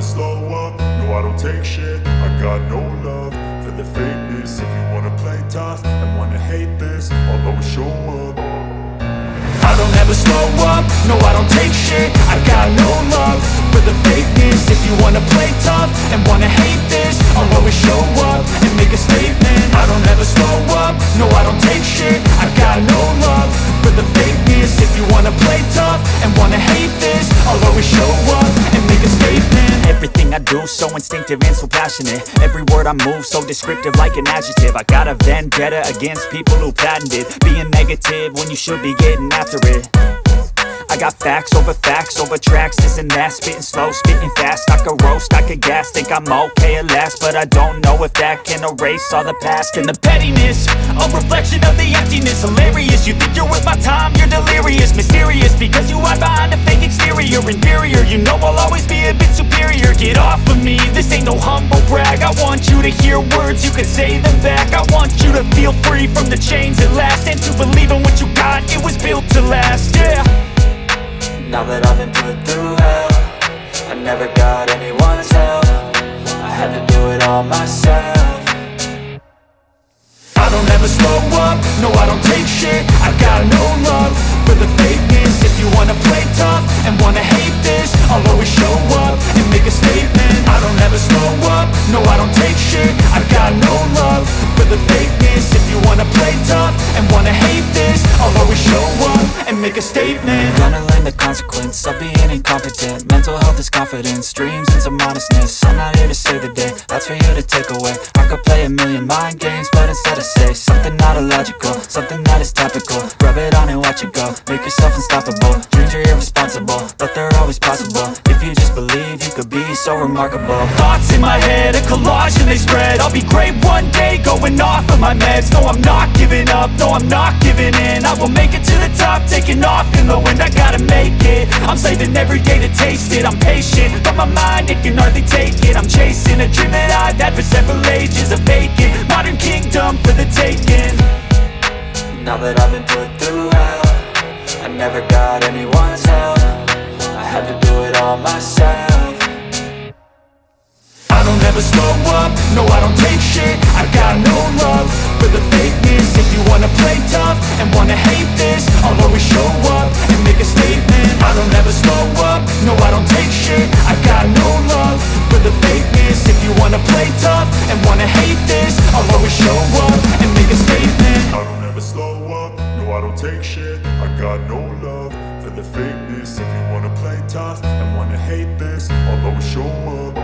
slow up, no I don't take shit. I got no love for the fakeness. If you wanna play tough and wanna hate this, I'll always show up. I don't ever slow up, no I don't take shit. I got no love for the fakeness. If you wanna play tough and wanna hate this, I'll always show up and make a statement. I don't ever slow up, no I don't take shit. I got no love for the fakeness. If you wanna play tough and wanna hate this, I'll always show up and make a statement. Everything I do so instinctive and so passionate. Every word I move so descriptive like an adjective. I got a vendetta against people who patented being negative when you should be getting after it. I got facts over tracks, this and that. Spitting slow, spitting fast, I could roast, I could gas. Think I'm okay at last, but I don't know if that can erase all the past. And the pettiness, a reflection of the emptiness. Hilarious, you think you're worth my time, you're delirious. Mysterious, because you hide behind a fake exterior. Inferior, you know I'll always be a bit superior. Get off of me, this ain't no humble brag. I want you to hear words, you can say them back. I want you to feel free from the chains at last, and to believe in what you got, it was built to last, yeah. Now that I've been put through hell, I never got anyone's help. I had to do it all myself. I don't ever slow up, no I don't take shit. I got no love for the fakeness. If you wanna play tough and wanna hate this, I'll always show up and make a statement. I don't ever slow up, no I don't take shit. I got no love for the fakeness. If you wanna play tough and wanna hate this, I'll always show up and make a statement. Gonna learn the consequence of being incompetent. Mental health is confidence, dreams and some modestness. I'm not here to save the day, that's for you to take away. I could play a million mind games, but instead I say something not illogical, something that is topical. Rub it on and watch it go, make yourself unstoppable. Dreams are irresponsible, but they're always possible. If you just believe, you could be so remarkable. Thoughts in my head, a collage and they spread. I'll be great one day, going off of my meds. No, I'm not giving up, no, I'm not giving in. I will make it to the top, taking off in the wind. I gotta make it, I'm saving every day to taste it. I'm patient, but my mind, it can hardly take it. I'm chasing a dream that I've had for several ages. A vacant, modern kingdom for the taking. Now that I've been put through hell, I never got anyone's help. I had to do it all myself. I don't ever slow up, no I don't take shit. I got no love for the fakeness. If you wanna play tough and wanna hate this, I'll always show up and make a statement. I don't ever slow up, no I don't take shit. I got no love for the fakeness. If you wanna play tough and wanna hate this, I'll always show up and make a statement. I don't ever slow up, no I don't take shit. I got no love for the fakeness. If you wanna play tough and wanna hate this, I'll always show up.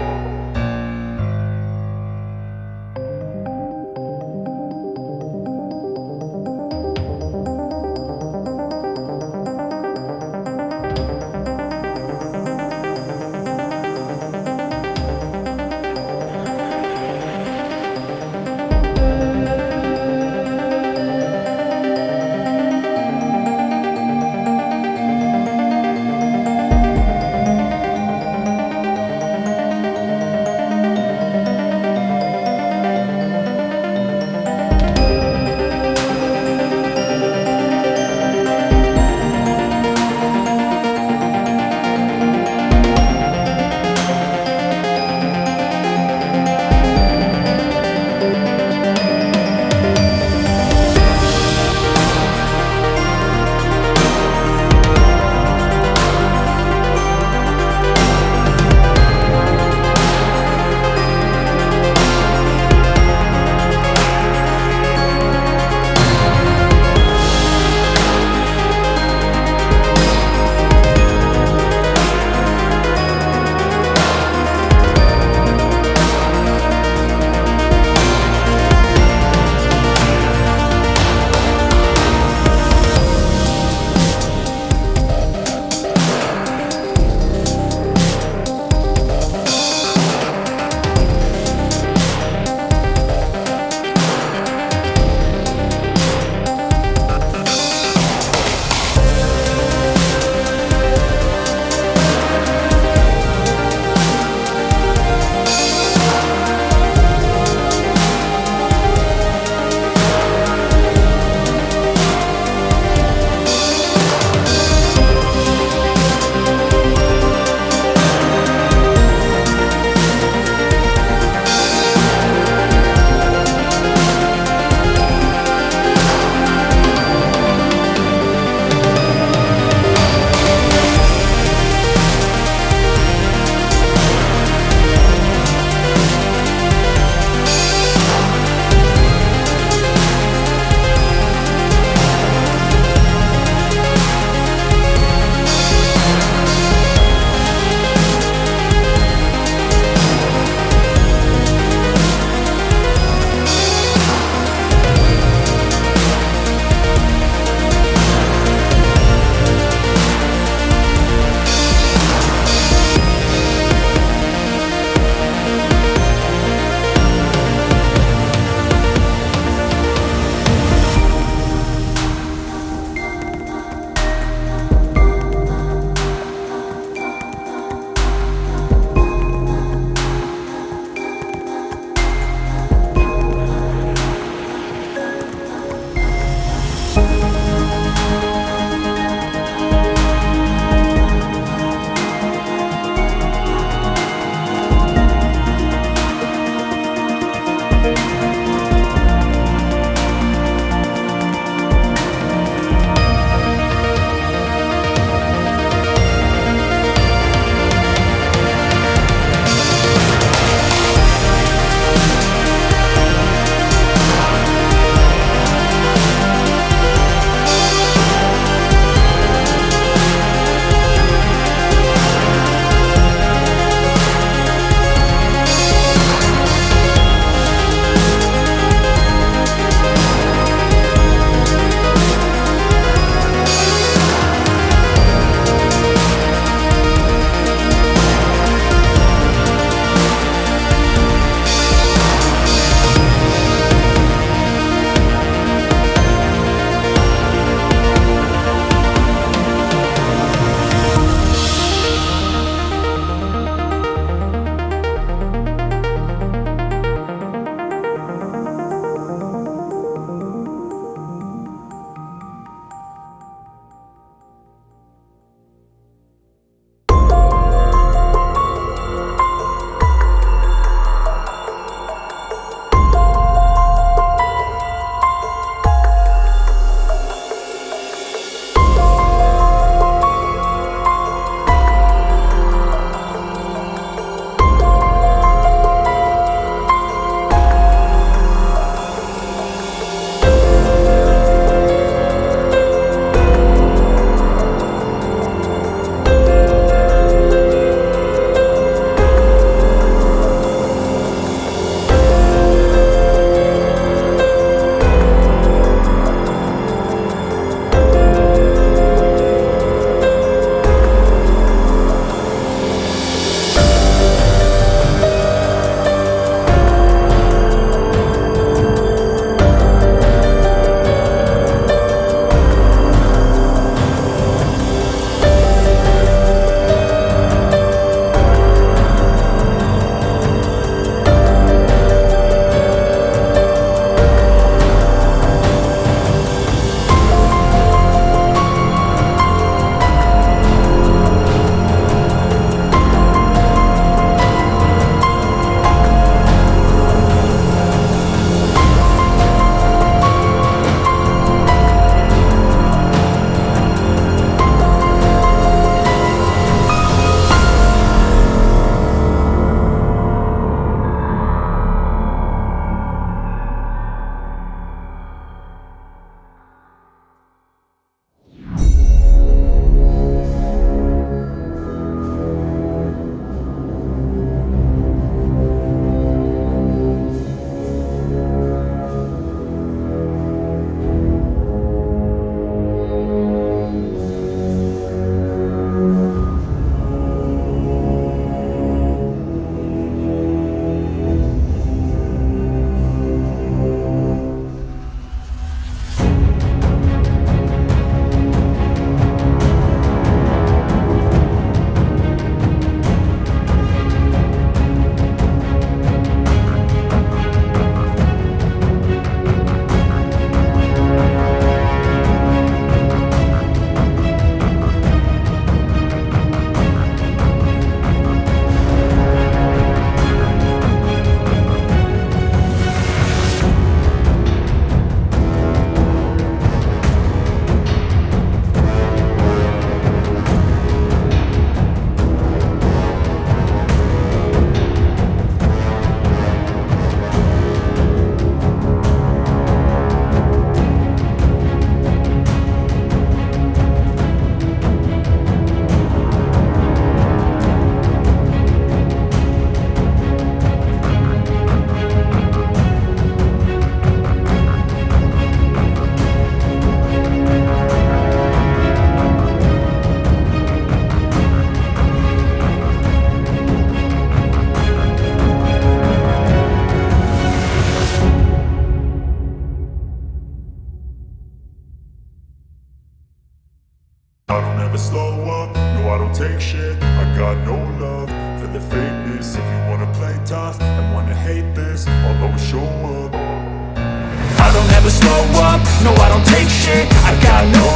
tough and wanna hate this, I'll always show up. I don't ever slow